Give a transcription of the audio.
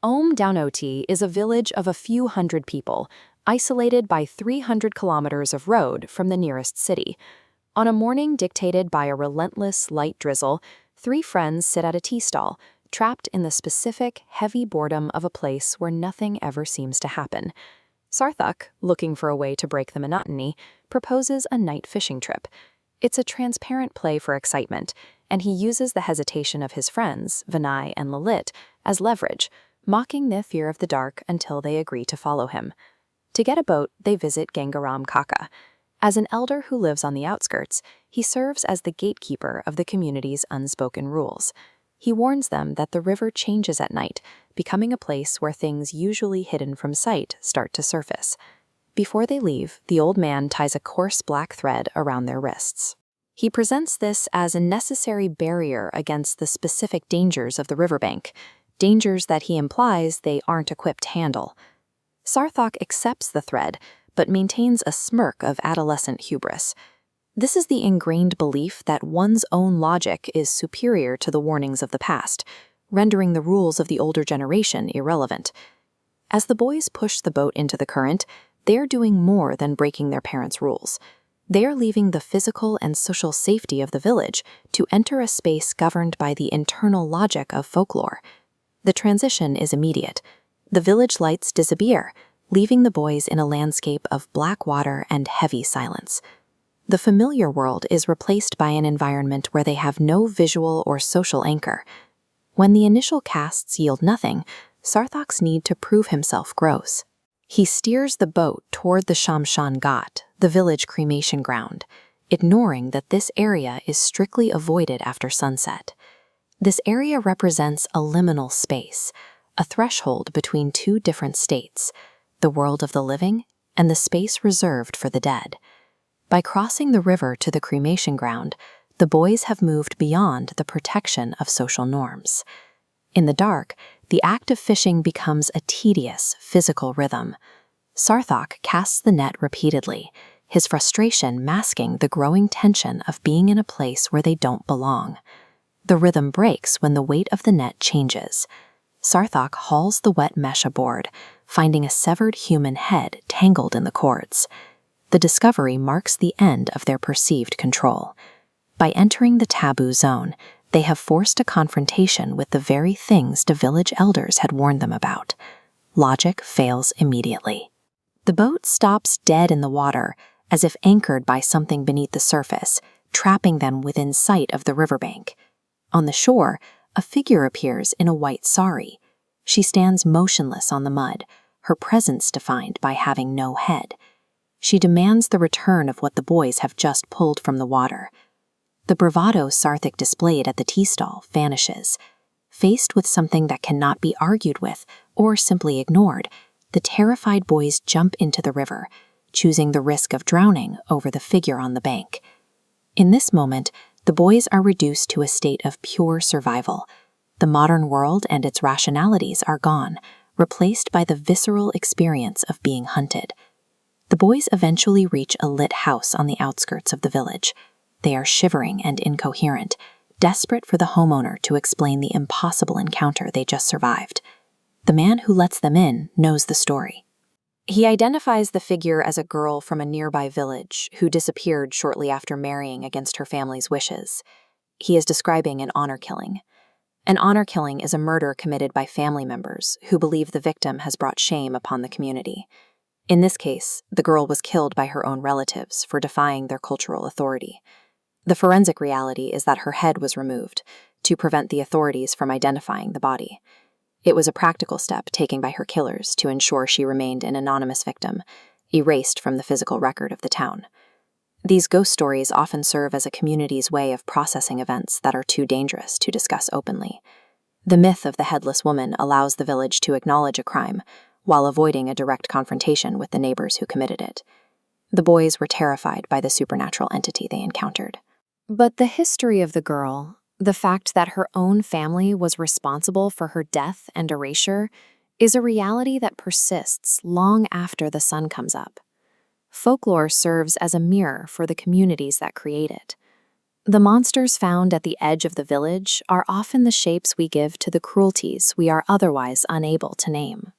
Downoti is a village of a few hundred people, isolated by 300 kilometers of road from the nearest city. On a morning dictated by a relentless light drizzle, three friends sit at a tea stall, trapped in the specific, heavy boredom of a place where nothing ever seems to happen. Sarthak, looking for a way to break the monotony, proposes a night fishing trip. It's a transparent play for excitement, and he uses the hesitation of his friends, Vinay and Lalit, as leverage, mocking their fear of the dark until they agree to follow him. To get a boat, they visit Gangaram Kaka. As an elder who lives on the outskirts, he serves as the gatekeeper of the community's unspoken rules. He warns them that the river changes at night, becoming a place where things usually hidden from sight start to surface. Before they leave, the old man ties a coarse black thread around their wrists. He presents this as a necessary barrier against the specific dangers of the riverbank, dangers that he implies they aren't equipped to handle. Sarthak accepts the thread, but maintains a smirk of adolescent hubris. This is the ingrained belief that one's own logic is superior to the warnings of the past, rendering the rules of the older generation irrelevant. As the boys push the boat into the current, they're doing more than breaking their parents' rules. They're leaving the physical and social safety of the village to enter a space governed by the internal logic of folklore. The transition is immediate. The village lights disappear, leaving the boys in a landscape of black water and heavy silence. The familiar world is replaced by an environment where they have no visual or social anchor. When the initial casts yield nothing, Sarthak's need to prove himself grows. He steers the boat toward the Shamshan Ghat, the village cremation ground, ignoring that this area is strictly avoided after sunset. This area represents a liminal space, a threshold between two different states, the world of the living and the space reserved for the dead. By crossing the river to the cremation ground, the boys have moved beyond the protection of social norms. In the dark, the act of fishing becomes a tedious, physical rhythm. Sarthak casts the net repeatedly, his frustration masking the growing tension of being in a place where they don't belong. The rhythm breaks when the weight of the net changes. Sarthak hauls the wet mesh aboard, finding a severed human head tangled in the cords. The discovery marks the end of their perceived control. By entering the taboo zone, they have forced a confrontation with the very things the village elders had warned them about. Logic fails immediately. The boat stops dead in the water, as if anchored by something beneath the surface, trapping them within sight of the riverbank. On the shore, a figure appears in a white sari. She stands motionless on the mud, her presence defined by having no head. She demands the return of what the boys have just pulled from the water. The bravado Sarthak displayed at the tea stall vanishes. Faced with something that cannot be argued with or simply ignored, the terrified boys jump into the river, choosing the risk of drowning over the figure on the bank. In this moment, the boys are reduced to a state of pure survival. The modern world and its rationalities are gone, replaced by the visceral experience of being hunted. The boys eventually reach a lit house on the outskirts of the village. They are shivering and incoherent, desperate for the homeowner to explain the impossible encounter they just survived. The man who lets them in knows the story. He identifies the figure as a girl from a nearby village who disappeared shortly after marrying against her family's wishes. He is describing an honor killing. An honor killing is a murder committed by family members who believe the victim has brought shame upon the community. In this case, the girl was killed by her own relatives for defying their cultural authority. The forensic reality is that her head was removed to prevent the authorities from identifying the body. It was a practical step taken by her killers to ensure she remained an anonymous victim, erased from the physical record of the town. These ghost stories often serve as a community's way of processing events that are too dangerous to discuss openly. The myth of the headless woman allows the village to acknowledge a crime while avoiding a direct confrontation with the neighbors who committed it. The boys were terrified by the supernatural entity they encountered. But the history of the girl, the fact that her own family was responsible for her death and erasure, is a reality that persists long after the sun comes up. Folklore serves as a mirror for the communities that create it. The monsters found at the edge of the village are often the shapes we give to the cruelties we are otherwise unable to name.